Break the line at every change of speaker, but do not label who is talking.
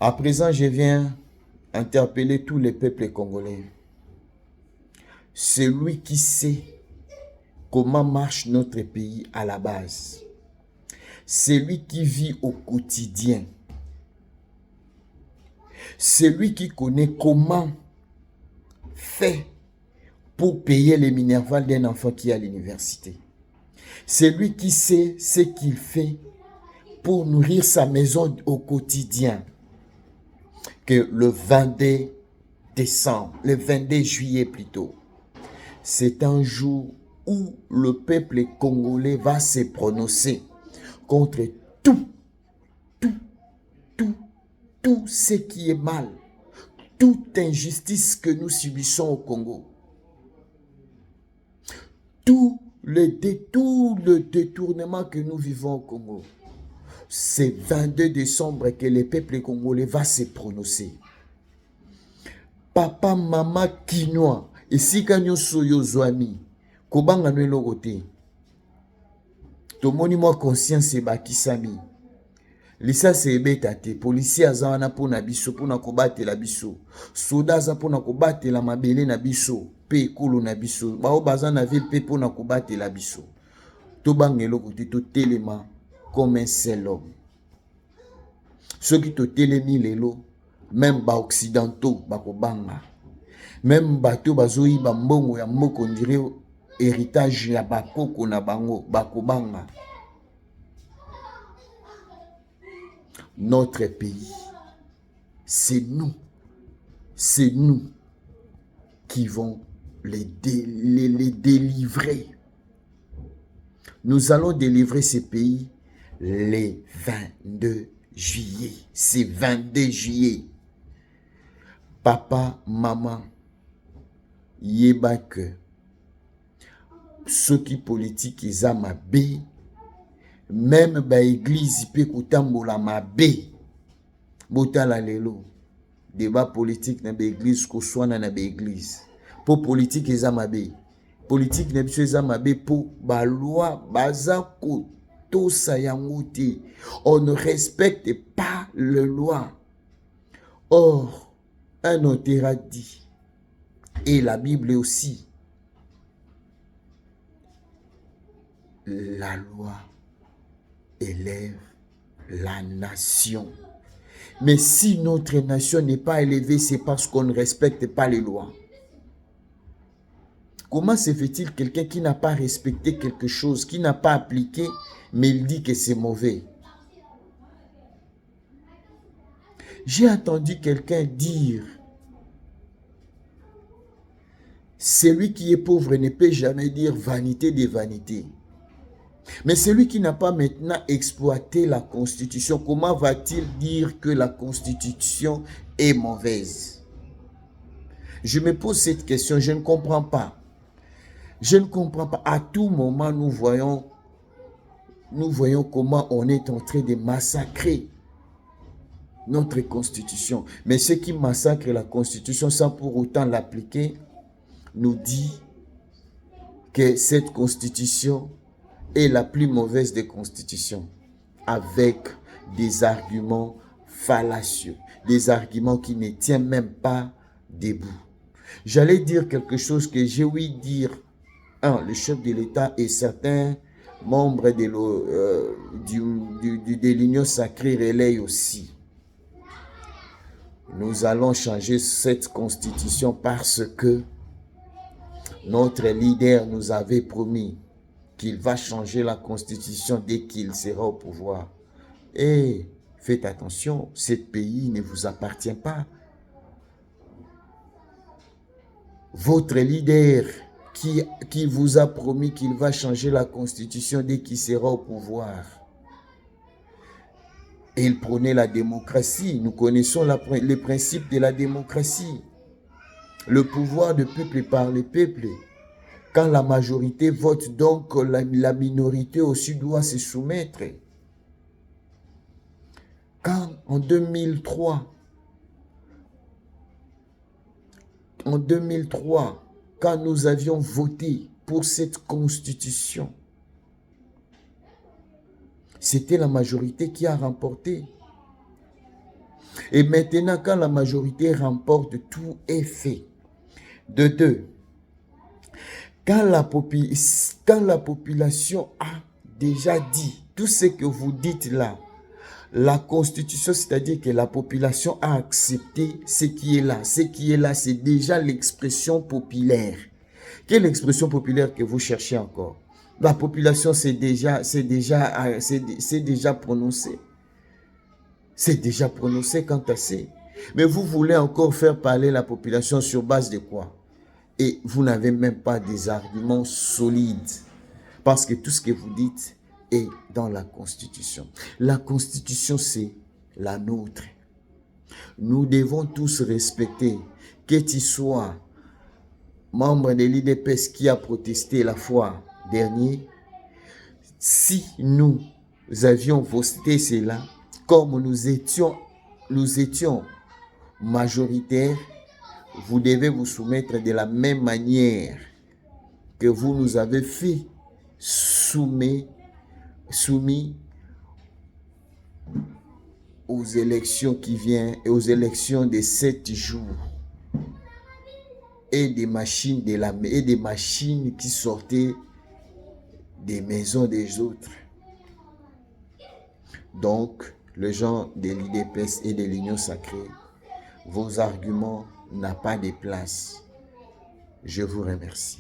À présent, je viens interpeller tous les peuples congolais. Celui qui sait comment marche notre pays à la base, celui qui vit au quotidien, celui qui connaît comment faire pour payer les minervales d'un enfant qui est à l'université, celui qui sait ce qu'il fait pour nourrir sa maison au quotidien, que le 22 décembre, le 22 juillet plutôt, c'est un jour où le peuple congolais va se prononcer contre tout, tout ce qui est mal, toute injustice que nous subissons au Congo, tout le détournement que nous vivons au Congo. C'est 22 décembre que le peuple congolais va se prononcer. Papa, maman, quinoa, esika nyonso yo zwami, kobanga no eloko te. Tomoni mwa conscience ebakisami. Lisasi ebeta te, policier aza wana mpona biso, mpona kobatela biso. Soda aza mpona kobatela mabele na biso, pe ekolo na biso. Bao baza na ville pe mpona kobatela biso. Tobanga eloko te, totelema comme un seul homme. Soki totelemi lelo, même ba occidentaux bakobanga. Même bato bazoyiba mbongo ya moko on dirait héritage ya bakoko na bango bakobanga. Notre pays, c'est nous qui vont les délivrer. Nous allons délivrer ce pays les 22 juillet. C'est 22 juillet. Papa, maman, yeba que ceux qui politique eza mabe, même ba église pe kutambola mabe. Botala lelo débat politique na ba église ko swana na ba église. Po politique eza mabe. Politique na biso eza mabe po ba loi baza ko tosa yango te. On ne respecte pas les lois. Or, un notaire a dit, et la Bible aussi, la loi élève la nation. Mais si notre nation n'est pas élevée, c'est parce qu'on ne respecte pas les lois. Comment se fait-il quelqu'un qui n'a pas respecté quelque chose, qui n'a pas appliqué, mais il dit que c'est mauvais? J'ai entendu quelqu'un dire, celui qui est pauvre ne peut jamais dire vanité des vanités. Mais celui qui n'a pas maintenant exploité la Constitution, comment va-t-il dire que la Constitution est mauvaise? Je me pose cette question, je ne comprends pas. Je ne comprends pas. À tout moment, nous voyons comment on est en train de massacrer notre Constitution. Mais ceux qui massacrent la Constitution sans pour autant l'appliquer, nous dit que cette Constitution est la plus mauvaise des constitutions, avec des arguments fallacieux, des arguments qui ne tiennent même pas debout. J'allais dire quelque chose que j'ai ouï dire, le chef de l'État et certains membres de l'Union sacrée relayent aussi. Nous allons changer cette constitution parce que notre leader nous avait promis qu'il va changer la constitution dès qu'il sera au pouvoir. Et faites attention, ce pays ne vous appartient pas. Votre leader qui vous a promis qu'il va changer la constitution dès qu'il sera au pouvoir. Et il prônait la démocratie. Nous connaissons les principes de la démocratie. Le pouvoir du peuple par le peuple. Quand la majorité vote, donc la minorité aussi doit se soumettre. Quand en 2003, quand nous avions voté pour cette constitution, c'était la majorité qui a remporté. Et maintenant, quand la majorité remporte, tout est fait. De deux, quand la population a déjà dit tout ce que vous dites là, la constitution, c'est-à-dire que la population a accepté ce qui est là. Ce qui est là, c'est déjà l'expression populaire. Quelle expression populaire que vous cherchez encore? La population, c'est déjà prononcé. C'est déjà prononcé quant à ça. Mais vous voulez encore faire parler la population sur base de quoi? Et vous n'avez même pas des arguments solides. Parce que tout ce que vous dites est dans la Constitution. La Constitution, c'est la nôtre. Nous devons tous respecter, que tu sois membre de l'IDPS qui a protesté la fois dernière. Si nous avions voté cela, comme nous étions majoritaires, vous devez vous soumettre de la même manière que vous nous avez fait soumis aux élections qui viennent et aux élections de 7 jours et des machines qui sortaient des maisons des autres. Donc, les gens de l'IDPS et de l'Union sacrée, vos arguments n'ont pas de place. Je vous remercie.